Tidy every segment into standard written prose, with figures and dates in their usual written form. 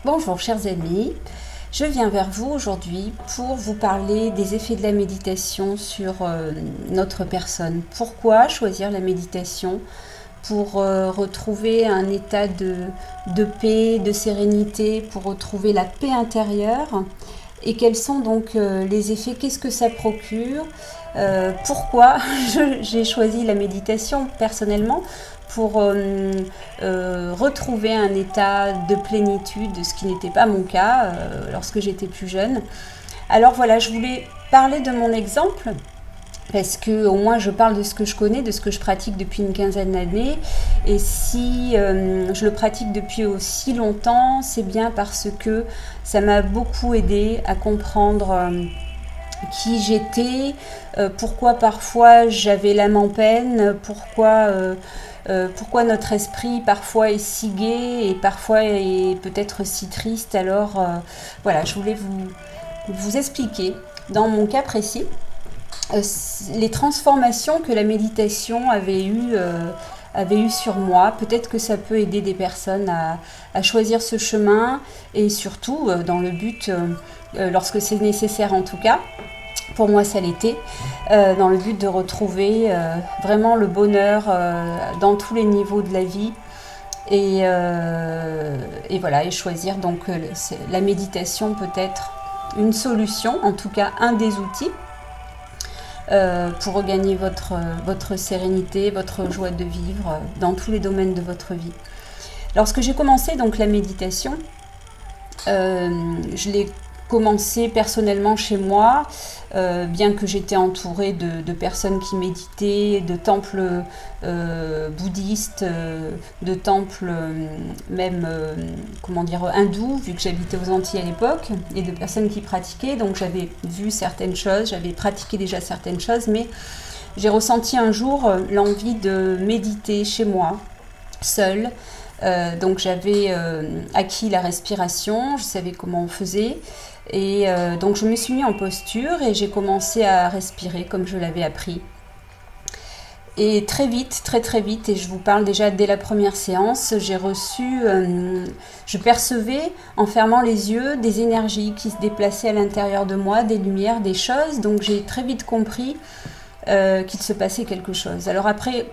Bonjour chers amis, je viens vers vous aujourd'hui pour vous parler des effets de la méditation sur notre personne. Pourquoi choisir la méditation pour retrouver un état de paix, de sérénité, pour retrouver la paix intérieure? Et quels sont donc les effets? Qu'est-ce que ça procure? Pourquoi j'ai choisi la méditation personnellement? Pour retrouver un état de plénitude, ce qui n'était pas mon cas lorsque j'étais plus jeune. Alors voilà, je voulais parler de mon exemple, parce que au moins je parle de ce que je connais, de ce que je pratique depuis une quinzaine d'années. Et si je le pratique depuis aussi longtemps, c'est bien parce que ça m'a beaucoup aidé à comprendre qui j'étais, pourquoi parfois j'avais l'âme en peine, pourquoi notre esprit parfois est si gai et parfois est peut-être si triste. Alors voilà, je voulais vous expliquer dans mon cas précis les transformations que la méditation avait eues sur moi. Peut-être que ça peut aider des personnes à choisir ce chemin, et surtout dans le but, lorsque c'est nécessaire en tout cas, pour moi ça l'était, dans le but de retrouver vraiment le bonheur dans tous les niveaux de la vie. Et voilà, et choisir donc la méditation peut être une solution, en tout cas un des outils pour regagner votre sérénité, votre joie de vivre dans tous les domaines de votre vie. Lorsque j'ai commencé donc la méditation, je l'ai commencé personnellement chez moi, bien que j'étais entourée de personnes qui méditaient, de temples bouddhistes, de temples même hindous, vu que j'habitais aux Antilles à l'époque, et de personnes qui pratiquaient. Donc j'avais vu certaines choses, j'avais pratiqué déjà certaines choses, mais j'ai ressenti un jour l'envie de méditer chez moi, seule. Donc j'avais acquis la respiration, je savais comment on faisait, et donc je me suis mis en posture et j'ai commencé à respirer comme je l'avais appris. Et très vite, très vite, et je vous parle déjà dès la première séance, j'ai reçu, je percevais en fermant les yeux des énergies qui se déplaçaient à l'intérieur de moi, des lumières, des choses. Donc j'ai très vite compris qu'il se passait quelque chose. Alors après,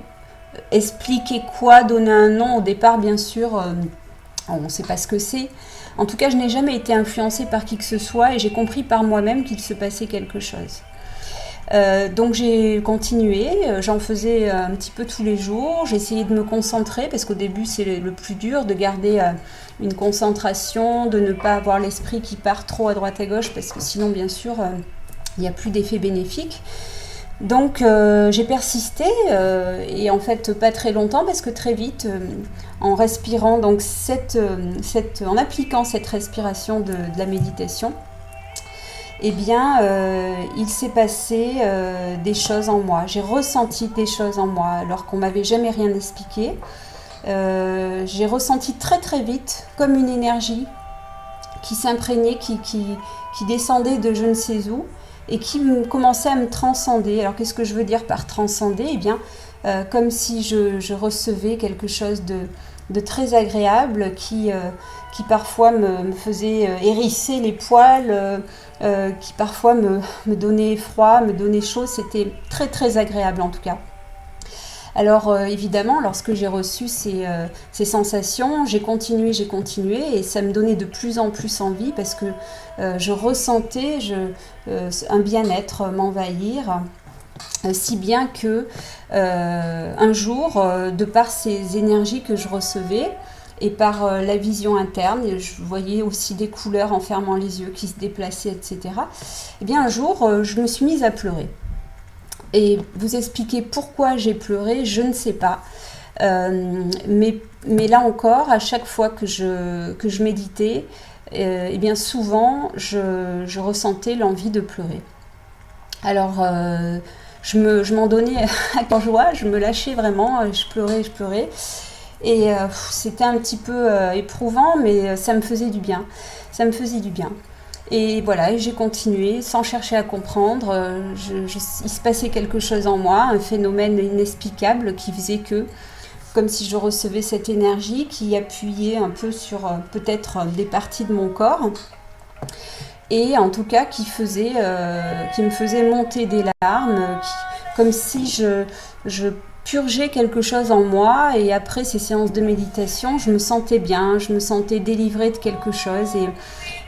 expliquer quoi, donner un nom, au départ bien sûr, on ne sait pas ce que c'est. En tout cas, je n'ai jamais été influencée par qui que ce soit, et j'ai compris par moi-même qu'il se passait quelque chose. Donc j'ai continué, j'en faisais un petit peu tous les jours, j'ai essayé de me concentrer, parce qu'au début c'est le plus dur, de garder une concentration, de ne pas avoir l'esprit qui part trop à droite à gauche, parce que sinon bien sûr il n'y a plus d'effet bénéfique. Donc j'ai persisté, et en fait pas très longtemps, parce que très vite, en respirant, donc en appliquant cette respiration de la méditation, eh bien il s'est passé des choses en moi. J'ai ressenti des choses en moi alors qu'on m'avait jamais rien expliqué. J'ai ressenti très vite comme une énergie qui s'imprégnait, qui descendait de je ne sais où, et qui commençait à me transcender. Alors qu'est-ce que je veux dire par transcender? Eh bien, comme si je recevais quelque chose de très agréable qui parfois me faisait hérisser les poils, qui parfois me donnait froid, me donnait chaud. C'était très agréable en tout cas. Alors évidemment, lorsque j'ai reçu ces sensations, j'ai continué, et ça me donnait de plus en plus envie, parce que je ressentais un bien-être m'envahir, si bien que un jour, de par ces énergies que je recevais, et par la vision interne, je voyais aussi des couleurs en fermant les yeux qui se déplaçaient, etc. Et bien un jour, je me suis mise à pleurer. Et vous expliquer pourquoi j'ai pleuré, je ne sais pas. Mais là encore, à chaque fois que je méditais, et bien souvent, je ressentais l'envie de pleurer. Alors, je m'en donnais à cœur joie, je me lâchais vraiment, je pleurais. Et c'était un petit peu éprouvant, mais ça me faisait du bien. Et voilà, j'ai continué sans chercher à comprendre. Il se passait quelque chose en moi, un phénomène inexplicable qui faisait que comme si je recevais cette énergie qui appuyait un peu sur peut-être des parties de mon corps. Et en tout cas qui me faisait monter des larmes, comme si je purgeais quelque chose en moi, et après ces séances de méditation, je me sentais bien, je me sentais délivrée de quelque chose,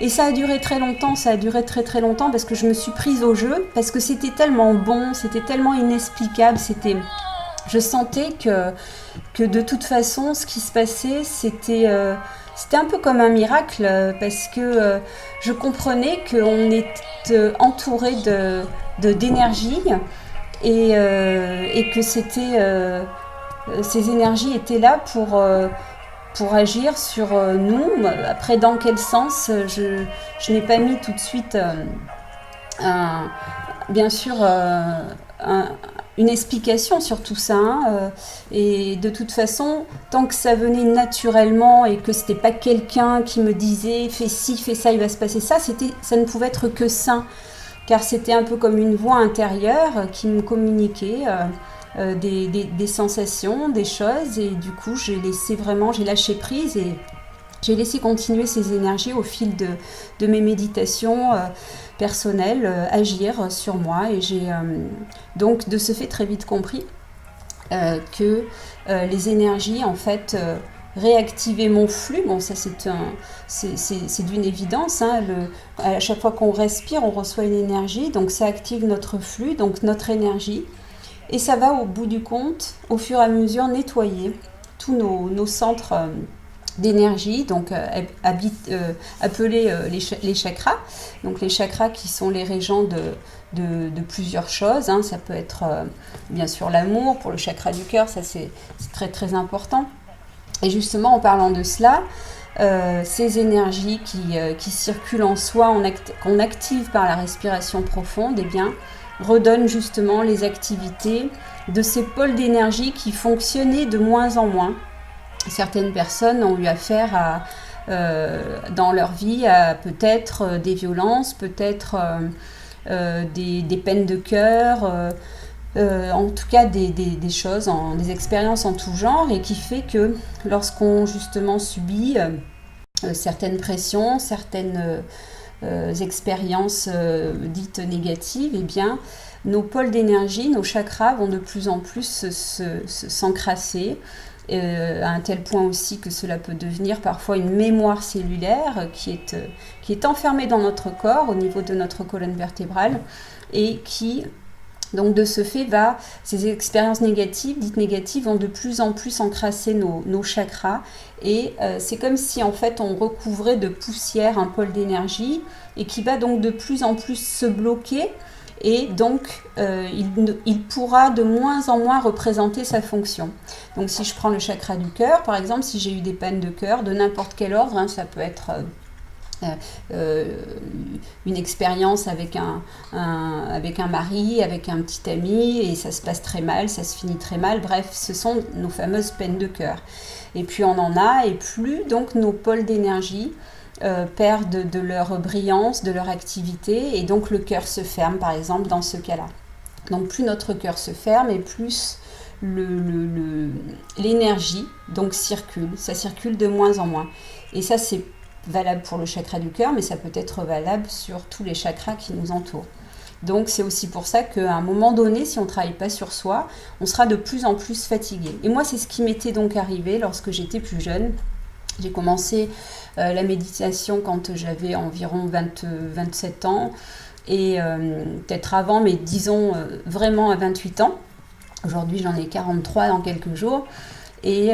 et ça a duré très longtemps, très longtemps, parce que je me suis prise au jeu, parce que c'était tellement bon, c'était tellement inexplicable, je sentais que de toute façon, ce qui se passait, c'était un peu comme un miracle, parce que je comprenais qu'on était entouré d'énergie, et que ces énergies étaient là pour agir sur nous. Après, dans quel sens, je n'ai pas mis tout de suite bien sûr une explication sur tout ça, hein, et de toute façon, tant que ça venait naturellement et que c'était pas quelqu'un qui me disait fais ci, fais ça, il va se passer ça, ça ne pouvait être que ça, car c'était un peu comme une voix intérieure qui me communiquait des sensations, des choses, et du coup j'ai lâché prise, et j'ai laissé continuer ces énergies au fil de mes méditations personnelles agir sur moi, et j'ai donc de ce fait très vite compris que les énergies en fait réactivaient mon flux. Bon, ça c'est d'une évidence, hein, à chaque fois qu'on respire, on reçoit une énergie, donc ça active notre flux, donc notre énergie, et ça va au bout du compte, au fur et à mesure, nettoyer tous nos centres d'énergie, donc appelés les chakras. Donc les chakras qui sont les régents de plusieurs choses, hein. Ça peut être bien sûr l'amour, pour le chakra du cœur, ça c'est très très important. Et justement, en parlant de cela, ces énergies qui circulent en soi, qu'on active par la respiration profonde, eh bien, redonnent justement les activités de ces pôles d'énergie qui fonctionnaient de moins en moins. Certaines personnes ont eu affaire dans leur vie à peut-être des violences, peut-être des peines de cœur, en tout cas des choses, des expériences en tout genre, et qui fait que lorsqu'on justement subit certaines pressions, certaines expériences dites négatives, eh bien nos pôles d'énergie, nos chakras vont de plus en plus s'encrasser, à un tel point aussi que cela peut devenir parfois une mémoire cellulaire qui est enfermée dans notre corps au niveau de notre colonne vertébrale, et qui donc de ce fait ces expériences dites négatives vont de plus en plus encrasser nos chakras, et c'est comme si en fait on recouvrait de poussière un pôle d'énergie, et qui va donc de plus en plus se bloquer, et donc il pourra de moins en moins représenter sa fonction. Donc si je prends le chakra du cœur, par exemple, si j'ai eu des peines de cœur de n'importe quel ordre, hein, ça peut être une expérience avec un mari, avec un petit ami, et ça se passe très mal, ça se finit très mal, bref, ce sont nos fameuses peines de cœur. Et plus on en a, et plus donc nos pôles d'énergie perdent de leur brillance, de leur activité, et donc le cœur se ferme, par exemple, dans ce cas-là. Donc plus notre cœur se ferme, et plus l'énergie donc ça circule de moins en moins. Et ça, c'est valable pour le chakra du cœur, mais ça peut être valable sur tous les chakras qui nous entourent. Donc c'est aussi pour ça qu'à un moment donné, si on ne travaille pas sur soi, on sera de plus en plus fatigué. Et moi, c'est ce qui m'était donc arrivé lorsque j'étais plus jeune. J'ai commencé la méditation quand j'avais environ 27 ans, et peut-être avant, mais disons vraiment à 28 ans. Aujourd'hui, j'en ai 43 dans quelques jours. Et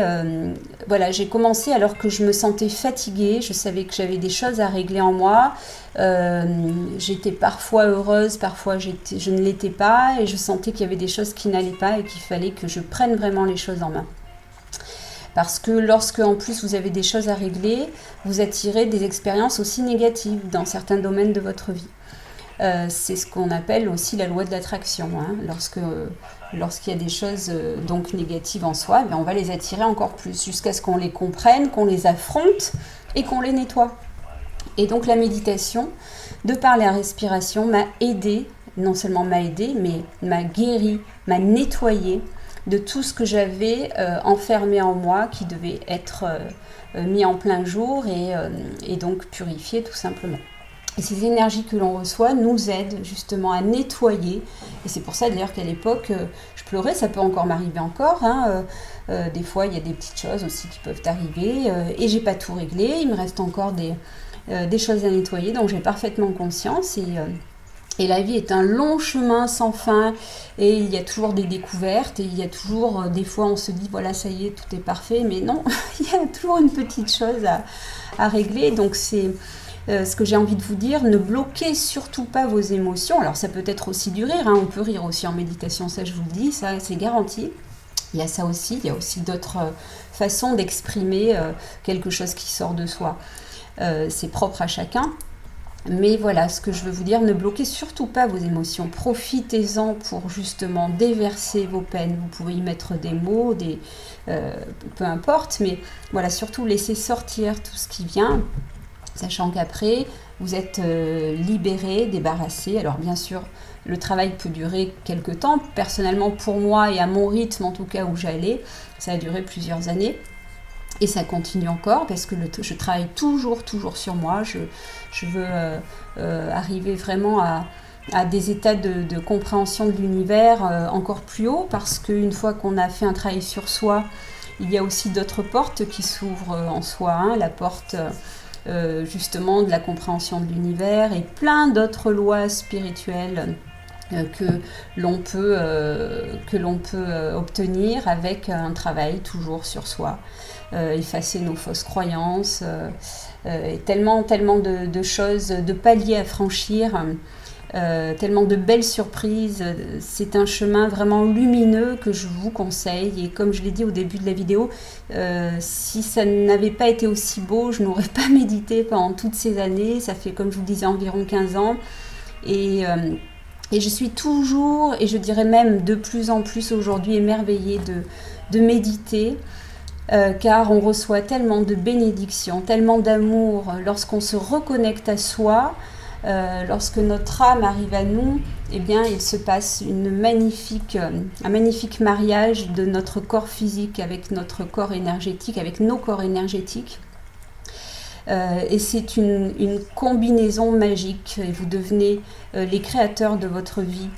voilà, j'ai commencé alors que je me sentais fatiguée, je savais que j'avais des choses à régler en moi, j'étais parfois heureuse, parfois je ne l'étais pas, et je sentais qu'il y avait des choses qui n'allaient pas et qu'il fallait que je prenne vraiment les choses en main. Parce que lorsque en plus vous avez des choses à régler, vous attirez des expériences aussi négatives dans certains domaines de votre vie. C'est ce qu'on appelle aussi la loi de l'attraction, hein. Lorsqu'il y a des choses donc négatives en soi, on va les attirer encore plus, jusqu'à ce qu'on les comprenne, qu'on les affronte et qu'on les nettoie. Et donc la méditation, de par la respiration, m'a aidé, non seulement m'a aidé, mais m'a guéri, m'a nettoyé de tout ce que j'avais enfermé en moi qui devait être mis en plein jour et donc purifié tout simplement. Et ces énergies que l'on reçoit nous aident justement à nettoyer. Et c'est pour ça d'ailleurs qu'à l'époque, je pleurais, ça peut encore m'arriver encore. Des fois, il y a des petites choses aussi qui peuvent arriver. Et j'ai pas tout réglé, il me reste encore des choses à nettoyer, donc j'ai parfaitement conscience. Et la vie est un long chemin sans fin. Et il y a toujours des découvertes. Et il y a toujours, des fois, on se dit, voilà, ça y est, tout est parfait. Mais non, il y a toujours une petite chose à régler. Donc c'est... ce que j'ai envie de vous dire, ne bloquez surtout pas vos émotions. Alors ça peut être aussi du rire, on peut rire aussi en méditation, ça je vous le dis, ça c'est garanti. Il y a ça aussi, il y a aussi d'autres façons d'exprimer quelque chose qui sort de soi. C'est propre à chacun. Mais voilà, ce que je veux vous dire, ne bloquez surtout pas vos émotions. Profitez-en pour justement déverser vos peines. Vous pouvez y mettre des mots, peu importe, mais voilà, surtout laissez sortir tout ce qui vient. Sachant qu'après, vous êtes libéré, débarrassé. Alors bien sûr, le travail peut durer quelques temps. Personnellement, pour moi et à mon rythme, en tout cas où j'allais, ça a duré plusieurs années. Et ça continue encore parce que je travaille toujours sur moi. Je veux arriver vraiment à des états de compréhension de l'univers encore plus haut, parce qu'une fois qu'on a fait un travail sur soi, il y a aussi d'autres portes qui s'ouvrent en soi. La porte... justement de la compréhension de l'univers et plein d'autres lois spirituelles que l'on peut obtenir avec un travail toujours sur soi, effacer nos fausses croyances, et tellement de choses, de paliers à franchir, tellement de belles surprises. C'est un chemin vraiment lumineux que je vous conseille, et comme je l'ai dit au début de la vidéo, si ça n'avait pas été aussi beau, je n'aurais pas médité pendant toutes ces années. Ça fait, comme je vous disais, environ 15 ans, et je suis toujours, et je dirais même de plus en plus aujourd'hui, émerveillée de méditer, car on reçoit tellement de bénédictions, tellement d'amour lorsqu'on se reconnecte à soi. Lorsque notre âme arrive à nous, eh bien, il se passe un magnifique mariage de notre corps physique avec notre corps énergétique, avec nos corps énergétiques. Et c'est une combinaison magique, et vous devenez les créateurs de votre vie.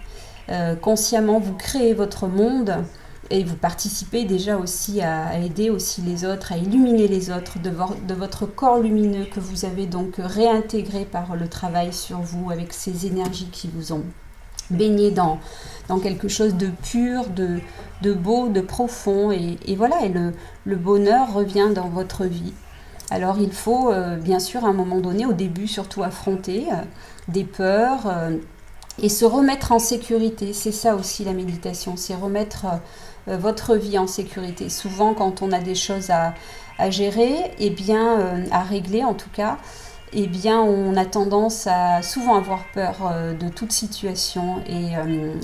Consciemment, vous créez votre monde. Et vous participez déjà aussi à aider aussi les autres, à illuminer les autres de votre corps lumineux que vous avez donc réintégré par le travail sur vous, avec ces énergies qui vous ont baigné dans quelque chose de pur, de beau, de profond. Et voilà, et le bonheur revient dans votre vie. Alors il faut bien sûr à un moment donné, au début surtout, affronter des peurs et se remettre en sécurité. C'est ça aussi la méditation, c'est remettre votre vie en sécurité. Souvent, quand on a des choses à gérer, et bien, à régler en tout cas, et bien, on a tendance à souvent avoir peur de toute situation. Et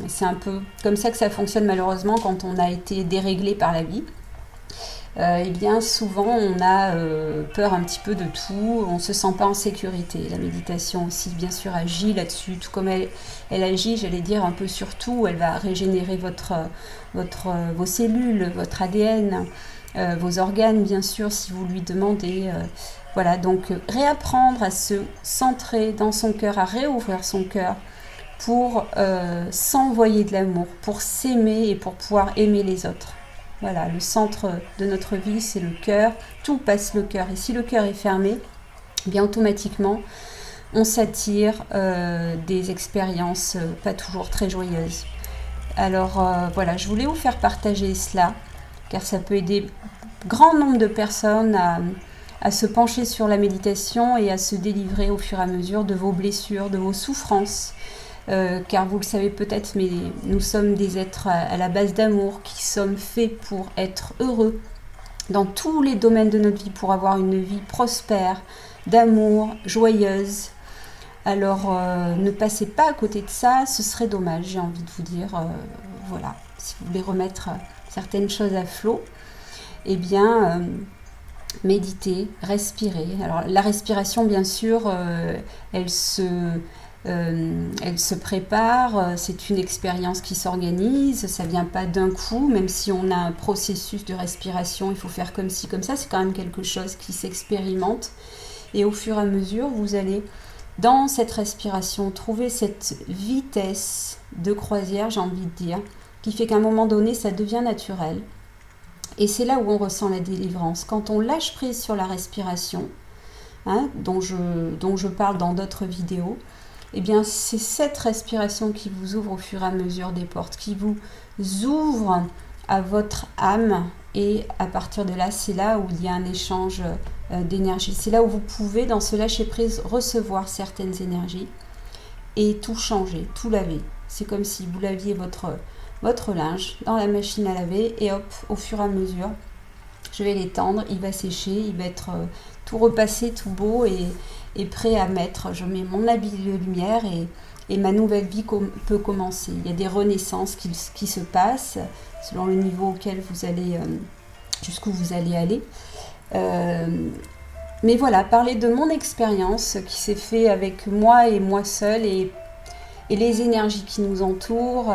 c'est un peu comme ça que ça fonctionne malheureusement quand on a été déréglé par la vie. Et bien souvent on a peur un petit peu de tout, on ne se sent pas en sécurité. La méditation aussi bien sûr agit là-dessus, tout comme elle agit, j'allais dire, un peu sur tout. Elle va régénérer vos cellules, votre ADN, vos organes bien sûr si vous lui demandez. Voilà, donc réapprendre à se centrer dans son cœur, à réouvrir son cœur pour s'envoyer de l'amour, pour s'aimer et pour pouvoir aimer les autres. Voilà, le centre de notre vie, c'est le cœur. Tout passe le cœur. Et si le cœur est fermé, eh bien automatiquement, on s'attire des expériences pas toujours très joyeuses. Alors voilà, je voulais vous faire partager cela, car ça peut aider grand nombre de personnes à se pencher sur la méditation et à se délivrer au fur et à mesure de vos blessures, de vos souffrances. Car vous le savez peut-être, mais nous sommes des êtres à la base d'amour, qui sommes faits pour être heureux dans tous les domaines de notre vie, pour avoir une vie prospère, d'amour, joyeuse. Alors ne passez pas à côté de ça, ce serait dommage, j'ai envie de vous dire. Voilà, si vous voulez remettre certaines choses à flot, eh bien méditez, respirez. Alors la respiration, bien sûr, elle se elle se prépare, c'est une expérience qui s'organise, ça vient pas d'un coup, même si on a un processus de respiration, il faut faire comme ci, comme ça, c'est quand même quelque chose qui s'expérimente. Et au fur et à mesure, vous allez, dans cette respiration, trouver cette vitesse de croisière, j'ai envie de dire, qui fait qu'à un moment donné, ça devient naturel. Et c'est là où on ressent la délivrance. Quand on lâche prise sur la respiration, dont je parle dans d'autres vidéos, eh bien c'est cette respiration qui vous ouvre au fur et à mesure des portes, qui vous ouvre à votre âme, et à partir de là, c'est là où il y a un échange d'énergie. C'est là où vous pouvez, dans ce lâcher-prise, recevoir certaines énergies et tout changer, tout laver. C'est comme si vous laviez votre linge dans la machine à laver et hop, au fur et à mesure, je vais l'étendre, il va sécher, il va être tout repassé, tout beau et prêt à mettre. Je mets mon habit de lumière et ma nouvelle vie peut commencer. Il y a des renaissances qui se passent selon le niveau auquel vous allez, jusqu'où vous allez aller. Mais voilà, parler de mon expérience qui s'est fait avec moi et moi seule et les énergies qui nous entourent.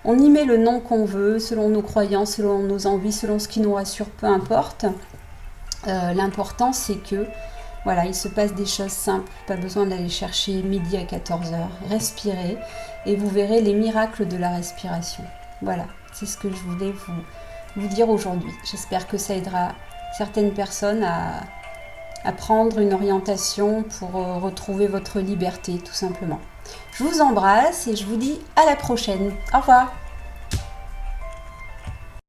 On y met le nom qu'on veut, selon nos croyances, selon nos envies, selon ce qui nous rassure, peu importe. L'important, c'est que voilà, il se passe des choses simples, pas besoin d'aller chercher midi à 14h. Respirez et vous verrez les miracles de la respiration. Voilà, c'est ce que je voulais vous dire aujourd'hui. J'espère que ça aidera certaines personnes à prendre une orientation pour retrouver votre liberté, tout simplement. Je vous embrasse et je vous dis à la prochaine. Au revoir.